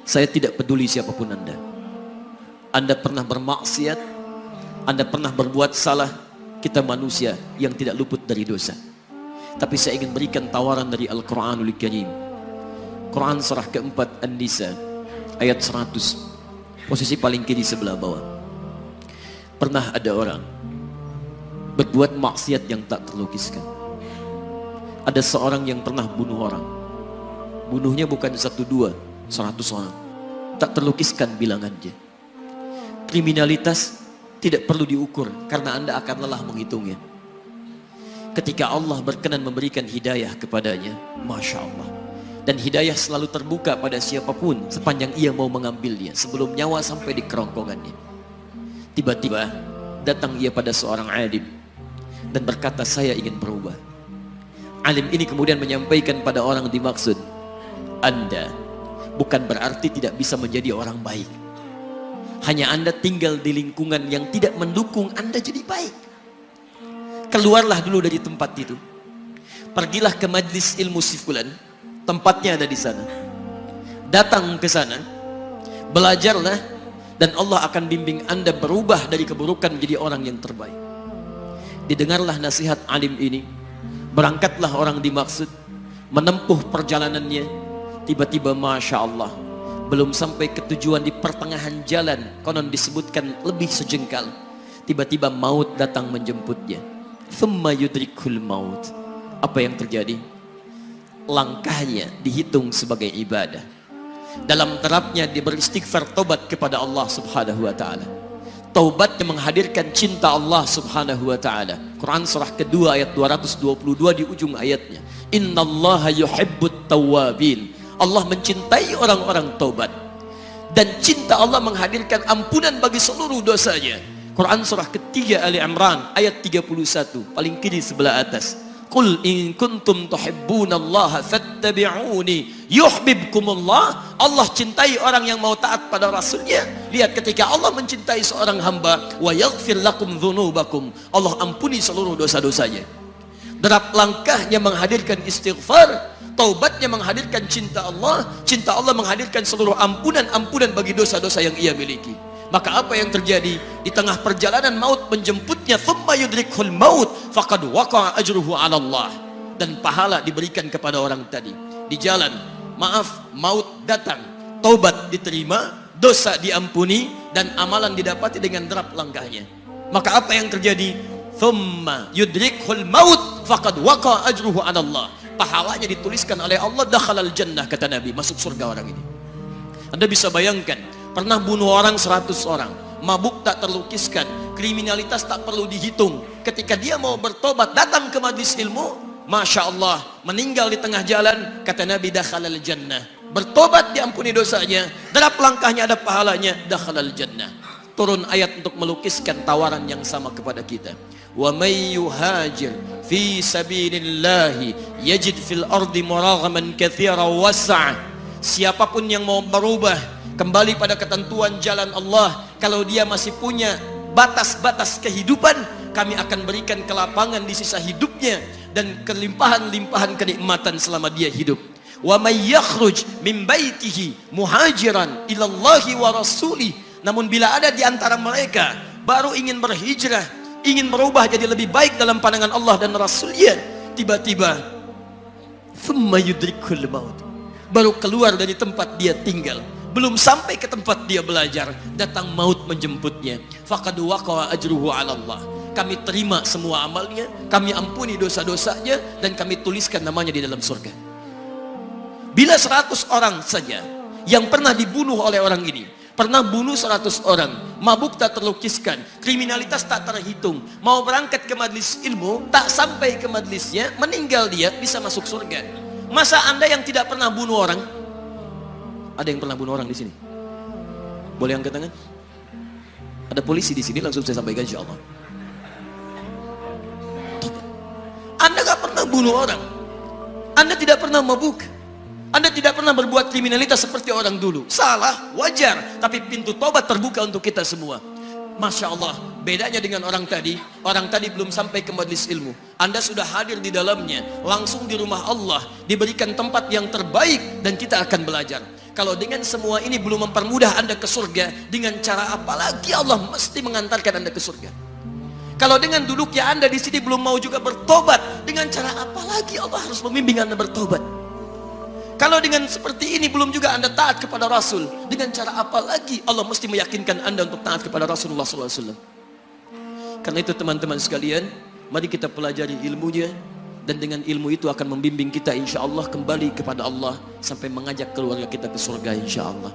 Saya tidak peduli siapapun Anda. Anda pernah bermaksiat, Anda pernah berbuat salah. Kita manusia yang tidak luput dari dosa. Tapi saya ingin berikan tawaran dari Al-Quranul Karim. Quran surah keempat An-Nisa ayat 100, posisi paling kiri sebelah bawah. Pernah ada orang berbuat maksiat yang tak terlukiskan. Ada seorang yang pernah bunuh orang. Bunuhnya bukan 1, 2, 100 orang. Tak terlukiskan bilangannya. Kriminalitas tidak perlu diukur karena Anda akan lelah menghitungnya. Ketika Allah berkenan memberikan hidayah kepadanya, Masya Allah. Dan hidayah selalu terbuka pada siapapun sepanjang ia mau mengambilnya sebelum nyawa sampai di kerongkongannya. Tiba-tiba datang ia pada seorang alim dan berkata, saya ingin berubah. Alim ini kemudian menyampaikan pada orang dimaksud, Anda bukan berarti tidak bisa menjadi orang baik. Hanya Anda tinggal di lingkungan yang tidak mendukung Anda jadi baik. Keluarlah dulu dari tempat itu. Pergilah ke majlis ilmu si fulan, tempatnya ada di sana. Datang ke sana, belajarlah, dan Allah akan bimbing Anda berubah dari keburukan menjadi orang yang terbaik. Didengarlah nasihat alim ini. Berangkatlah orang dimaksud, menempuh perjalanannya. Tiba-tiba Masya Allah, belum sampai ke tujuan, di pertengahan jalan, konon disebutkan lebih sejengkal, tiba-tiba maut datang menjemputnya. Thumma yudrikul maut. Apa yang terjadi? Langkahnya dihitung sebagai ibadah. Dalam terapnya dia beristighfar, tobat kepada Allah subhanahu wa ta'ala. Taubat yang menghadirkan cinta Allah subhanahu wa ta'ala. Quran surah kedua ayat 222 di ujung ayatnya. Innallaha yuhibbut tawwabin. Allah mencintai orang-orang taubat. Dan cinta Allah menghadirkan ampunan bagi seluruh dosanya. Quran surah ketiga Ali Imran ayat 31, paling kiri sebelah atas. Qul in kuntum tuhibbunallaha fattabi'uni yuhibbukumullah. Allah cintai orang yang mau taat pada Rasulnya. Lihat, ketika Allah mencintai seorang hamba, wa yaghfir lakum dzunubakum, Allah ampuni seluruh dosa-dosanya. Derap langkahnya menghadirkan istighfar, taubatnya menghadirkan cinta Allah menghadirkan seluruh ampunan bagi dosa-dosa yang ia miliki. Maka apa yang terjadi? Di tengah perjalanan maut menjemputnya, thumma yudrikhul maut faqad waqa'a ajruhu 'ala Allah. Dan pahala diberikan kepada orang tadi. Di jalan, maaf, maut datang, taubat diterima, dosa diampuni, dan amalan didapati dengan derap langkahnya. Maka apa yang terjadi? Thumma yudrikhul maut faqad waqa'a ajruhu 'ala Allah. Pahalanya dituliskan oleh Allah, dakhalal jannah, kata Nabi, masuk surga orang ini. Anda bisa bayangkan, pernah bunuh orang 100 orang, mabuk tak terlukiskan, kriminalitas tak perlu dihitung. Ketika dia mau bertobat, datang ke majlis ilmu, Masya Allah, meninggal di tengah jalan, kata Nabi, dakhalal jannah. Bertobat diampuni dosanya, derap langkahnya ada pahalanya, dakhalal jannah. Turun ayat untuk melukiskan tawaran yang sama kepada kita. Wa may yuhajir fi sabilillahi yajid fil ardi muraghaman katsiran was'a. Siapapun yang mau berubah kembali pada ketentuan jalan Allah, kalau dia masih punya batas-batas kehidupan, kami akan berikan kelapangan di sisa hidupnya dan kelimpahan-limpahan kenikmatan selama dia hidup. Wa may yakhruj min baitihi muhajiran ilallahi wa rasulih. Namun bila ada di antara mereka baru ingin berhijrah, ingin berubah jadi lebih baik dalam pandangan Allah dan Rasulnya, tiba-tiba thumma yudrikul maut, baru keluar dari tempat dia tinggal, belum sampai ke tempat dia belajar, datang maut menjemputnya, faqad waqa'a ajruhu 'ala Allah. Kami terima semua amalnya, kami ampuni dosa-dosanya, dan kami tuliskan namanya di dalam surga. Bila 100 orang saja yang pernah dibunuh oleh orang ini, pernah bunuh 100 orang, mabuk tak terlukiskan, kriminalitas tak terhitung, mau berangkat ke majlis ilmu, tak sampai ke majlisnya, meninggal dia, bisa masuk surga. Masa Anda yang tidak pernah bunuh orang? Ada yang pernah bunuh orang di sini? Boleh angkat tangan? Ada polisi di sini, langsung saya sampaikan insyaallah. Anda gak pernah bunuh orang, Anda tidak pernah mabuk, Anda tidak pernah berbuat kriminalitas seperti orang dulu. Salah, wajar, tapi pintu tobat terbuka untuk kita semua. Masya Allah, bedanya dengan orang tadi belum sampai ke majlis ilmu, Anda sudah hadir di dalamnya, langsung di rumah Allah, diberikan tempat yang terbaik, dan kita akan belajar. Kalau dengan semua ini belum mempermudah Anda ke surga, dengan cara apa lagi Allah mesti mengantarkan Anda ke surga? Kalau dengan duduknya Anda di sini belum mau juga bertobat, dengan cara apa lagi Allah harus membimbing Anda bertobat? Kalau dengan seperti ini belum juga Anda taat kepada Rasul, dengan cara apa lagi Allah mesti meyakinkan Anda untuk taat kepada Rasulullah SAW? Karena itu teman-teman sekalian, mari kita pelajari ilmunya, dan dengan ilmu itu akan membimbing kita insya Allah kembali kepada Allah sampai mengajak keluarga kita ke surga insya Allah.